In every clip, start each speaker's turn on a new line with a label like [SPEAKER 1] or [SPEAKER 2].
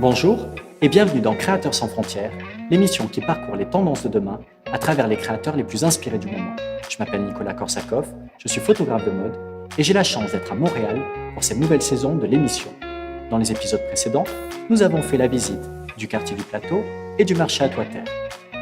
[SPEAKER 1] Bonjour et bienvenue dans Créateurs sans frontières, l'émission qui parcourt les tendances de demain à travers les créateurs les plus inspirés du moment. Je m'appelle Nicolas Korsakov, je suis photographe de mode et j'ai la chance d'être à Montréal pour cette nouvelle saison de l'émission. Dans les épisodes précédents, nous avons fait la visite du quartier du Plateau et du marché à Tois-Terre.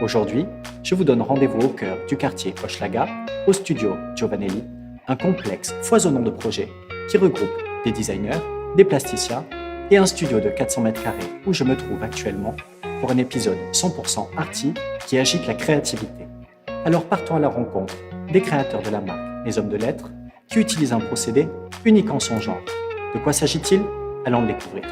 [SPEAKER 1] Aujourd'hui, je vous donne rendez-vous au cœur du quartier Hochelaga, au studio Giovanelli, un complexe foisonnant de projets qui regroupe des designers, des plasticiens et un studio de 400 mètres carrés où je me trouve actuellement pour un épisode 100% arty qui agite la créativité. Alors partons à la rencontre des créateurs de la marque Les Hommes de Lettres qui utilisent un procédé unique en son genre. De quoi s'agit-il? Allons le découvrir.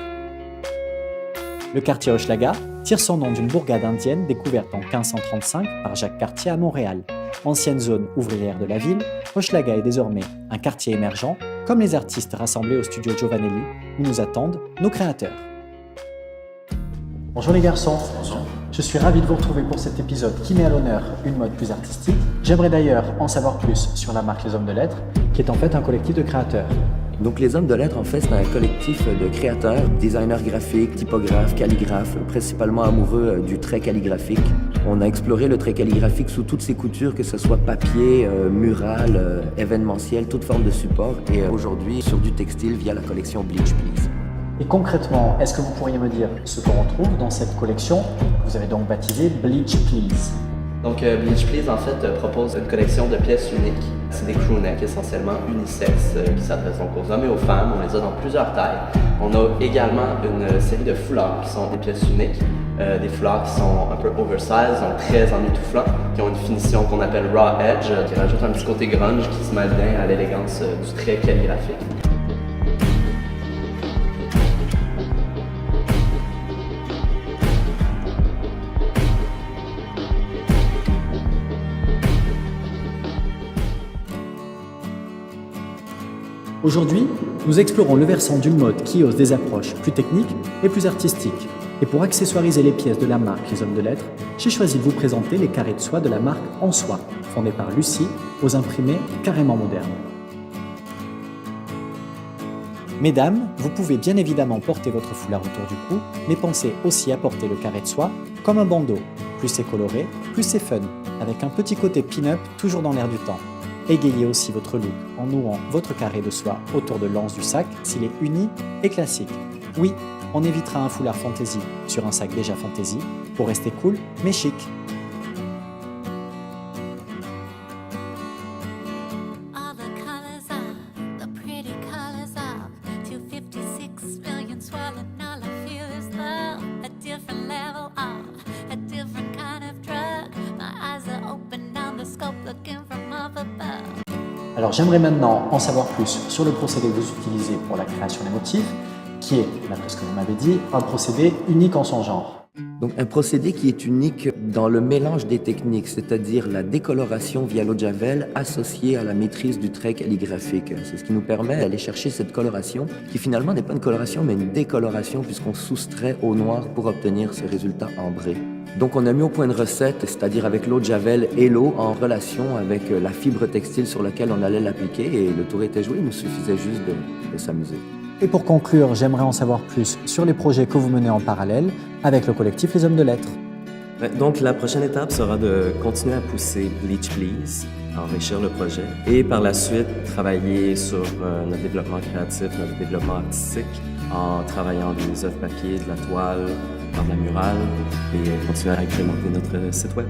[SPEAKER 1] Le quartier Hochelaga tire son nom d'une bourgade indienne découverte en 1535 par Jacques Cartier à Montréal. Ancienne zone ouvrière de la ville, Hochelaga est désormais un quartier émergent, comme les artistes rassemblés au studio Giovanelli, où nous attendent nos créateurs. Bonjour les garçons.
[SPEAKER 2] Bonjour.
[SPEAKER 1] Je suis ravi de vous retrouver pour cet épisode qui met à l'honneur une mode plus artistique. J'aimerais d'ailleurs en savoir plus sur la marque Les Hommes de Lettres, qui est en fait un collectif de créateurs.
[SPEAKER 2] Donc les Hommes de Lettres, en fait, c'est un collectif de créateurs, designers graphiques, typographes, calligraphes, principalement amoureux du trait calligraphique. On a exploré le trait calligraphique sous toutes ses coutures, que ce soit papier, mural, événementiel, toute forme de support. Et aujourd'hui, sur du textile via la collection Bleach Please.
[SPEAKER 1] Et concrètement, est-ce que vous pourriez me dire ce qu'on retrouve dans cette collection que vous avez donc baptisée Bleach Please?
[SPEAKER 3] Donc Bleach Please en fait propose une collection de pièces uniques. C'est des crewnecks essentiellement unisexes qui s'adressent donc aux hommes et aux femmes. On les a dans plusieurs tailles. On a également une série de foulards qui sont des pièces uniques. Des foulards qui sont un peu oversize, donc très emmitouflants, qui ont une finition qu'on appelle raw edge, qui rajoute un petit côté grunge qui se mêle bien à l'élégance du trait calligraphique.
[SPEAKER 1] Aujourd'hui, nous explorons le versant d'une mode qui ose des approches plus techniques et plus artistiques. Et pour accessoiriser les pièces de la marque Les Hommes de Lettres, j'ai choisi de vous présenter les carrés de soie de la marque En Soie, fondée par Lucie, aux imprimés carrément modernes. Mesdames, vous pouvez bien évidemment porter votre foulard autour du cou, mais pensez aussi à porter le carré de soie comme un bandeau. Plus c'est coloré, plus c'est fun, avec un petit côté pin-up toujours dans l'air du temps. Égayez aussi votre look en nouant votre carré de soie autour de l'anse du sac s'il est uni et classique. Oui, on évitera un foulard fantaisie sur un sac déjà fantaisie pour rester cool mais chic. Alors j'aimerais maintenant en savoir plus sur le procédé que vous utilisez pour la création des motifs, qui est, d'après ce que vous m'avez dit, un procédé unique en son genre.
[SPEAKER 2] Donc un procédé qui est unique dans le mélange des techniques, c'est-à-dire la décoloration via l'eau de javel associée à la maîtrise du trait calligraphique. C'est ce qui nous permet d'aller chercher cette coloration, qui finalement n'est pas une coloration mais une décoloration puisqu'on soustrait au noir pour obtenir ce résultat ambré. Donc on a mis au point une recette, c'est-à-dire avec l'eau de javel et l'eau en relation avec la fibre textile sur laquelle on allait l'appliquer et le tour était joué, il nous suffisait juste de s'amuser.
[SPEAKER 1] Et pour conclure, j'aimerais en savoir plus sur les projets que vous menez en parallèle avec le collectif Les Hommes de Lettres.
[SPEAKER 4] Donc la prochaine étape sera de continuer à pousser Bleach Please, enrichir le projet et par la suite travailler sur notre développement créatif, notre développement artistique en travaillant des œuvres papier, de la toile, dans de la murale et continuer à agrémenter notre site web.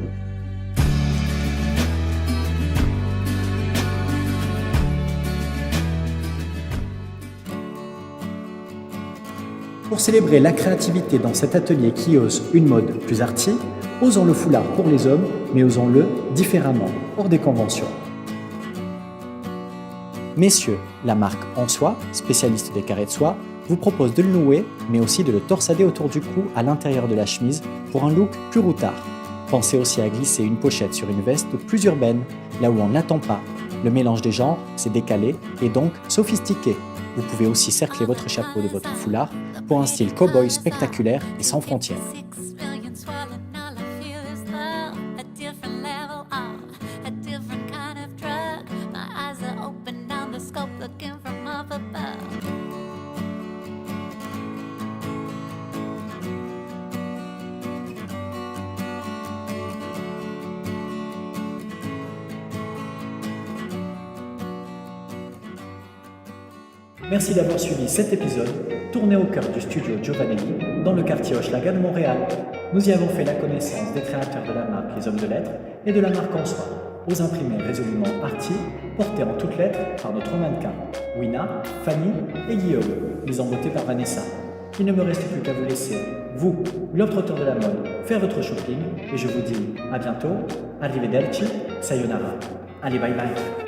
[SPEAKER 1] Pour célébrer la créativité dans cet atelier qui ose une mode plus arty, osons le foulard pour les hommes, mais osons-le différemment, hors des conventions. Messieurs, la marque En Soie, spécialiste des carrés de soie, vous propose de le nouer, mais aussi de le torsader autour du cou à l'intérieur de la chemise pour un look plus routard. Pensez aussi à glisser une pochette sur une veste plus urbaine, là où on ne l'attend pas. Le mélange des genres, c'est décalé et donc sophistiqué. Vous pouvez aussi cercler votre chapeau de votre foulard pour un style cow-boy spectaculaire et sans frontières. Merci d'avoir suivi cet épisode, tourné au cœur du studio Giovanelli, dans le quartier Hochelaga de Montréal. Nous y avons fait la connaissance des créateurs de la marque Les Hommes de Lettres et de la marque en soi, aux imprimés résolument arty, portés en toutes lettres par notre mannequin, Wina, Fanny et Guillaume, mis en beauté par Vanessa. Il ne me reste plus qu'à vous laisser, vous, globe-trotteurs de la mode, faire votre shopping et je vous dis à bientôt, arrivederci, sayonara. Allez, bye bye.